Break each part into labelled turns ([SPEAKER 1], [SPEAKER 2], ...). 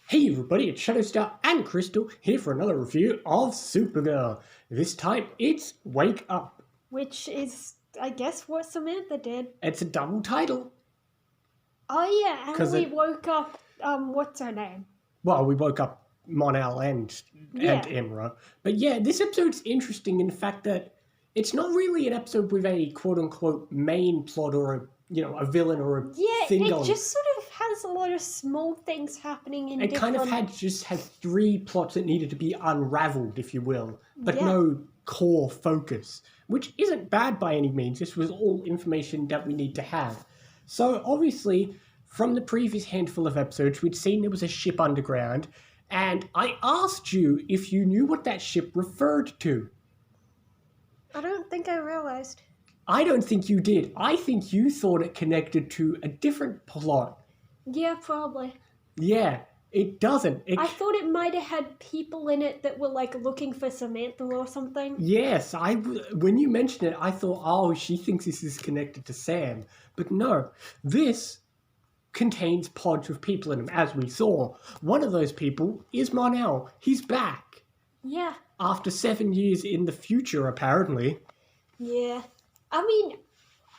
[SPEAKER 1] Hey everybody, it's Shadowstar and Crystal here for another review of Supergirl. This time it's Wake Up.
[SPEAKER 2] Which is, I guess, what Samantha did.
[SPEAKER 1] It's a double title.
[SPEAKER 2] Oh yeah, and we woke up, what's her name?
[SPEAKER 1] Well, we woke up Mon-El and Imra. But yeah, this episode's interesting in the fact that it's not really an episode with a quote-unquote main plot or a villain or a thing
[SPEAKER 2] going. It just sort of has a lot of small things happening in different...
[SPEAKER 1] It kind of had three plots that needed to be unraveled, if you will, but no core focus, which isn't bad by any means. This was all information that we need to have. So obviously, from the previous handful of episodes, we'd seen there was a ship underground, and I asked you if you knew what that ship referred to.
[SPEAKER 2] I don't think I realized.
[SPEAKER 1] I don't think you did. I think you thought it connected to a different plot.
[SPEAKER 2] Yeah, probably.
[SPEAKER 1] Yeah, it doesn't.
[SPEAKER 2] I thought it might have had people in it that were, looking for Samantha or something.
[SPEAKER 1] Yes, when you mentioned it, I thought, oh, she thinks this is connected to Sam. But no, this contains pods with people in them, as we saw. One of those people is Mon-El. He's back.
[SPEAKER 2] Yeah.
[SPEAKER 1] After 7 years in the future, apparently.
[SPEAKER 2] Yeah. I mean,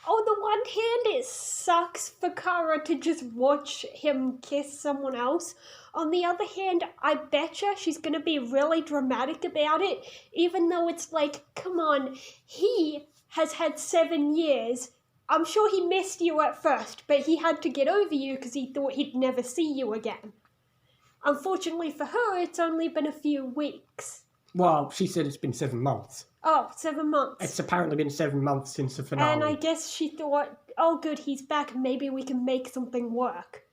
[SPEAKER 2] on the one hand, it sucks for Kara to just watch him kiss someone else. On the other hand, I betcha she's going to be really dramatic about it, even though it's come on, he has had 7 years. I'm sure he missed you at first, but he had to get over you because he thought he'd never see you again. Unfortunately for her, it's only been a few weeks.
[SPEAKER 1] Well, she said it's been 7 months.
[SPEAKER 2] Oh, 7 months.
[SPEAKER 1] It's apparently been 7 months since the finale.
[SPEAKER 2] And I guess she thought, oh good, he's back, maybe we can make something work.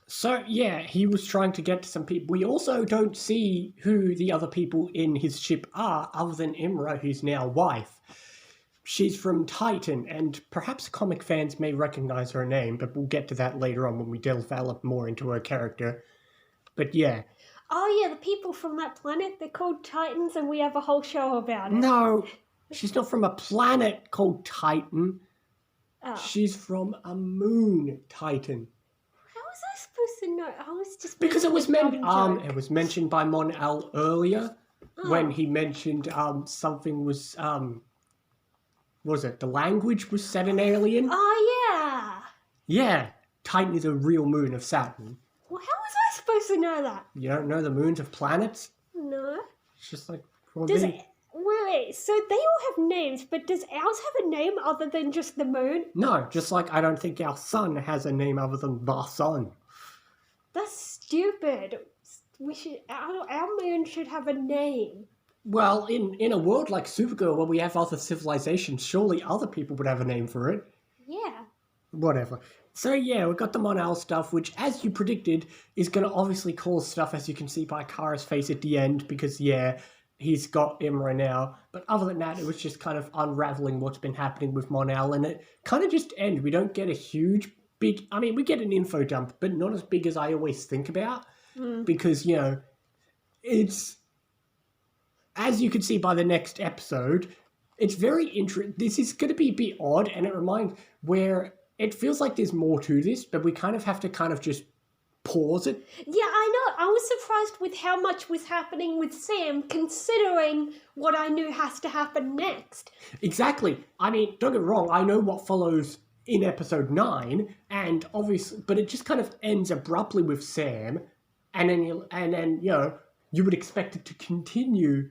[SPEAKER 1] So, yeah, he was trying to get to some people. We also don't see who the other people in his ship are, other than Imra, who's now wife. She's from Titan, and perhaps comic fans may recognize her name, but we'll get to that later on when we develop more into her character. But yeah.
[SPEAKER 2] Oh yeah, the people from that planet, they're called Titans, and we have a whole show about it.
[SPEAKER 1] No, she's not from a planet called Titan.
[SPEAKER 2] Oh.
[SPEAKER 1] She's from a moon Titan.
[SPEAKER 2] How was I supposed to know? I was just...
[SPEAKER 1] Because it was mentioned by Mon-El earlier, when he mentioned something was it the language was set in Alien?
[SPEAKER 2] Oh yeah.
[SPEAKER 1] Yeah, Titan is a real moon of Saturn.
[SPEAKER 2] Well, how was I supposed to know that?
[SPEAKER 1] You don't know the moons of planets?
[SPEAKER 2] No.
[SPEAKER 1] It's just like...
[SPEAKER 2] Wait, so they all have names, but does ours have a name other than just the moon?
[SPEAKER 1] No, just like I don't think our sun has a name other than the sun.
[SPEAKER 2] That's stupid. Our moon should have a name.
[SPEAKER 1] Well, in a world like Supergirl where we have other civilizations, surely other people would have a name for it.
[SPEAKER 2] Yeah.
[SPEAKER 1] Whatever. So yeah, we got the Mon-El stuff, which, as you predicted, is going to obviously cause stuff, as you can see by Kara's face at the end, because yeah, he's got Imra now. But other than that, it was just kind of unraveling what's been happening with Mon-El, and it kind of just ends. We don't get a huge, big... I mean, we get an info dump, but not as big as I always think about, because, it's... As you can see by the next episode, it's very interesting. This is going to be a bit odd, and it reminds where... It feels like there's more to this, but we kind of have to just pause it.
[SPEAKER 2] Yeah, I know. I was surprised with how much was happening with Sam, considering what I knew has to happen next.
[SPEAKER 1] Exactly. I mean, don't get me wrong, I know what follows in episode 9, and obviously, but it just kind of ends abruptly with Sam, and then you would expect it to continue,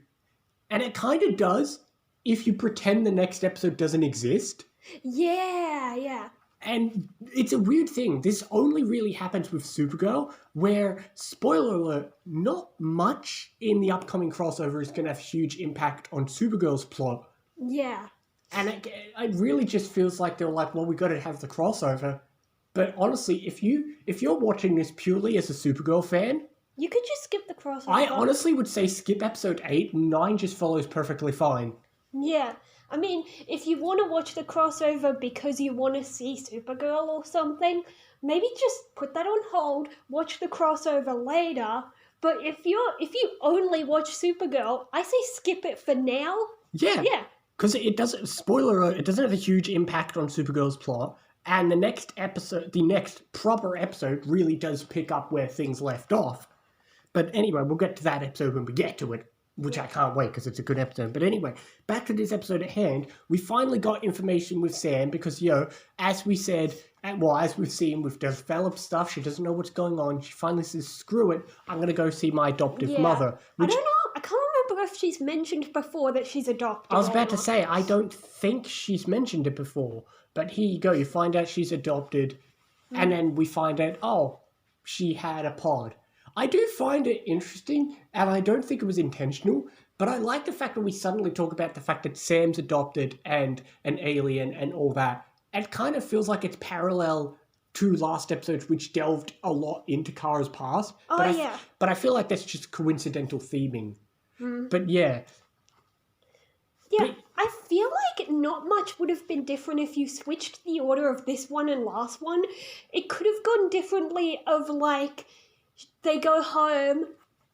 [SPEAKER 1] and it kind of does if you pretend the next episode doesn't exist.
[SPEAKER 2] Yeah.
[SPEAKER 1] And it's a weird thing. This only really happens with Supergirl, where, spoiler alert, not much in the upcoming crossover is going to have huge impact on Supergirl's plot.
[SPEAKER 2] Yeah.
[SPEAKER 1] And it really just feels like they're like, well, we got to have the crossover. But honestly, if you're watching this purely as a Supergirl fan...
[SPEAKER 2] You could just skip the crossover.
[SPEAKER 1] I honestly would say skip episode 8, 9 just follows perfectly fine.
[SPEAKER 2] Yeah. I mean, if you want to watch the crossover because you want to see Supergirl or something, maybe just put that on hold, watch the crossover later. But if you only watch Supergirl, I say skip it for now.
[SPEAKER 1] Yeah. Because it doesn't, spoiler alert, it doesn't have a huge impact on Supergirl's plot. And the next proper episode really does pick up where things left off. But anyway, we'll get to that episode when we get to it, which I can't wait because it's a good episode. But anyway, back to this episode at hand. We finally got information with Sam because, as we said, as we've seen, we've developed stuff. She doesn't know what's going on. She finally says, screw it, I'm going to go see my adoptive mother.
[SPEAKER 2] I don't know. I can't remember if she's mentioned before that she's adopted.
[SPEAKER 1] I was about to say, I don't think she's mentioned it before. But here you go. You find out she's adopted. And then we find out, she had a pod. I do find it interesting, and I don't think it was intentional, but I like the fact that we suddenly talk about the fact that Sam's adopted and an alien and all that. It kind of feels like it's parallel to last episodes, which delved a lot into Kara's past. But I feel like that's just coincidental theming. But yeah.
[SPEAKER 2] Yeah, I feel like not much would have been different if you switched the order of this one and last one. It could have gone differently of like, they go home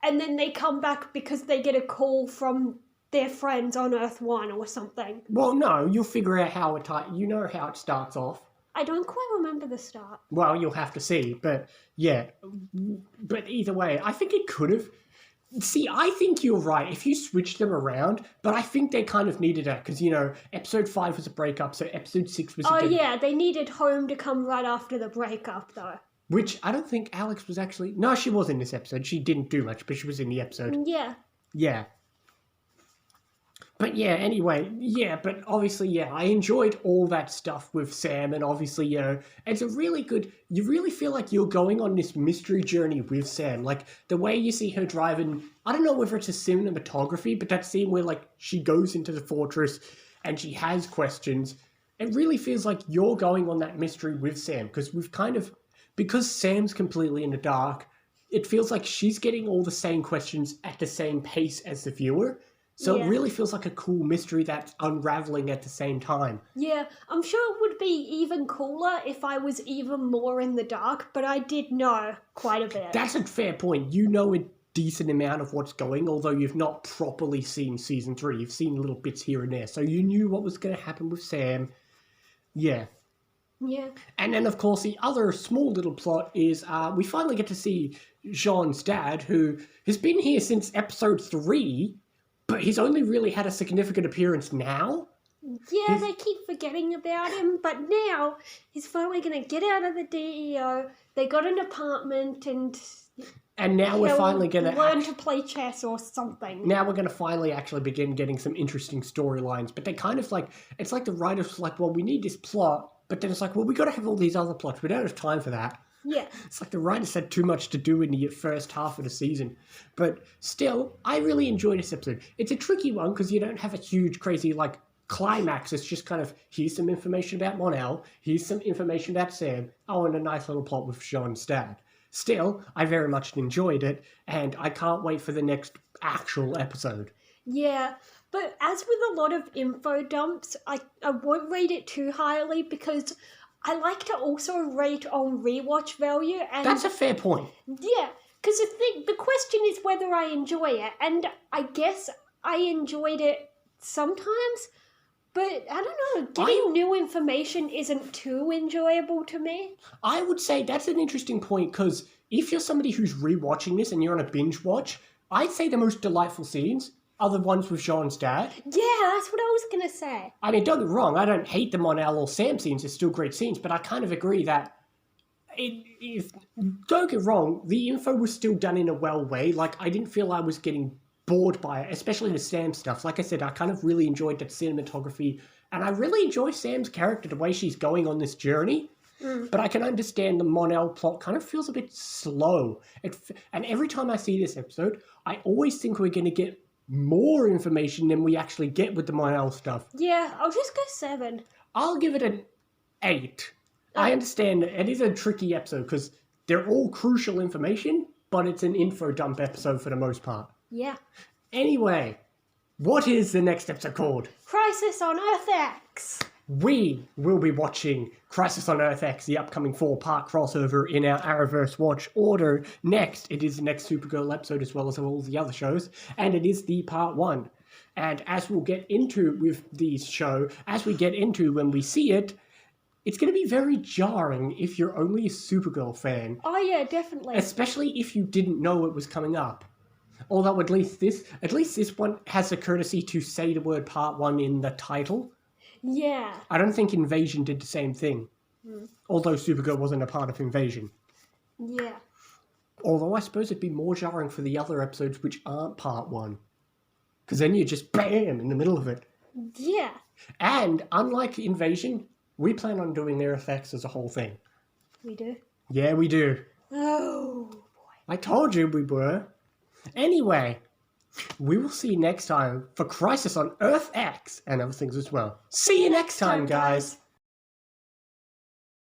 [SPEAKER 2] and then they come back because they get a call from their friends on Earth 1 or something.
[SPEAKER 1] Well, no, you'll figure out how how it starts off.
[SPEAKER 2] I don't quite remember the start.
[SPEAKER 1] Well, you'll have to see, but yeah. But either way, I think it could have. See, I think you're right if you switch them around, but I think they kind of needed it because, episode 5 was a breakup, so episode 6 was a
[SPEAKER 2] yeah, they needed home to come right after the breakup, though.
[SPEAKER 1] Which I don't think Alex was actually... No, she was in this episode. She didn't do much, but she was in the episode.
[SPEAKER 2] Yeah.
[SPEAKER 1] Yeah. But yeah, anyway, but obviously, I enjoyed all that stuff with Sam, and obviously, it's a really good... You really feel like you're going on this mystery journey with Sam. Like, the way you see her driving... I don't know whether it's a cinematography, but that scene where, like, she goes into the fortress and she has questions, it really feels like you're going on that mystery with Sam, because we've kind of... Because Sam's completely in the dark, it feels like she's getting all the same questions at the same pace as the viewer. So it really feels like a cool mystery that's unraveling at the same time.
[SPEAKER 2] Yeah, I'm sure it would be even cooler if I was even more in the dark, but I did know quite a bit.
[SPEAKER 1] That's a fair point. You know a decent amount of what's going, although you've not properly seen season 3. You've seen little bits here and there. So you knew what was going to happen with Sam. Yeah.
[SPEAKER 2] Yeah.
[SPEAKER 1] And then, of course, the other small little plot is we finally get to see Jean's dad, who has been here since episode 3, but he's only really had a significant appearance now.
[SPEAKER 2] Yeah, they keep forgetting about him, but now he's finally going to get out of the DEO. They got an apartment and
[SPEAKER 1] now we're finally going to
[SPEAKER 2] learn to play chess or something.
[SPEAKER 1] Now we're going to finally actually begin getting some interesting storylines, but they kind of like, it's like the writers like, well, we need this plot, but then it's like, well, we got to have all these other plots. We don't have time for that.
[SPEAKER 2] Yeah.
[SPEAKER 1] It's like the writers had too much to do in the first half of the season. But still, I really enjoyed this episode. It's a tricky one because you don't have a huge, crazy, like, climax. It's just kind of, here's some information about Mon-El, here's some information about Sam, and a nice little plot with Jean's dad. Still, I very much enjoyed it, and I can't wait for the next actual episode.
[SPEAKER 2] Yeah, but as with a lot of info dumps, I won't rate it too highly because I like to also rate on rewatch value. And
[SPEAKER 1] that's a fair point.
[SPEAKER 2] Yeah, because the question is whether I enjoy it, and I guess I enjoyed it sometimes, but I don't know, getting new information isn't too enjoyable to me. I
[SPEAKER 1] would say that's an interesting point, because if you're somebody who's rewatching this and you're on a binge watch, I'd say the most delightful scenes are the ones with Jean's dad.
[SPEAKER 2] Yeah, that's what I was going to say.
[SPEAKER 1] I mean, don't get me wrong, I don't hate the Mon-El or Sam scenes, they're still great scenes, but I kind of agree that, don't get wrong, the info was still done in a well way. Like, I didn't feel I was getting bored by it, especially the Sam stuff. Like I said, I kind of really enjoyed that cinematography, and I really enjoy Sam's character, the way she's going on this journey. But I can understand the Mon-El plot kind of feels a bit slow. And every time I see this episode, I always think we're going to get more information than we actually get with the Mon-El stuff.
[SPEAKER 2] Yeah, I'll just go 7.
[SPEAKER 1] I'll give it an 8. I understand it is a tricky episode because they're all crucial information, but it's an info dump episode for the most part.
[SPEAKER 2] Yeah.
[SPEAKER 1] Anyway, what is the next episode called?
[SPEAKER 2] Crisis on Earth X.
[SPEAKER 1] We will be watching Crisis on Earth X, the upcoming 4-part crossover in our Arrowverse watch order. Next, it is the next Supergirl episode as well as all the other shows, and it is the part 1. And as we'll get into with the show, as we get into when we see it, it's going to be very jarring if you're only a Supergirl fan,
[SPEAKER 2] Oh yeah, definitely.
[SPEAKER 1] especially if you didn't know it was coming up. Although at least this one has the courtesy to say the word Part 1 in the title.
[SPEAKER 2] Yeah.
[SPEAKER 1] I don't think Invasion did the same thing. Although Supergirl wasn't a part of Invasion.
[SPEAKER 2] Yeah.
[SPEAKER 1] Although I suppose it'd be more jarring for the other episodes which aren't Part 1. Because then you're just BAM in the middle of it.
[SPEAKER 2] Yeah.
[SPEAKER 1] And unlike Invasion, we plan on doing their effects as a whole thing.
[SPEAKER 2] We do.
[SPEAKER 1] Yeah, we do.
[SPEAKER 2] Oh boy.
[SPEAKER 1] I told you we were. Anyway, we will see you next time for Crisis on Earth X and other things as well. See you next time, guys.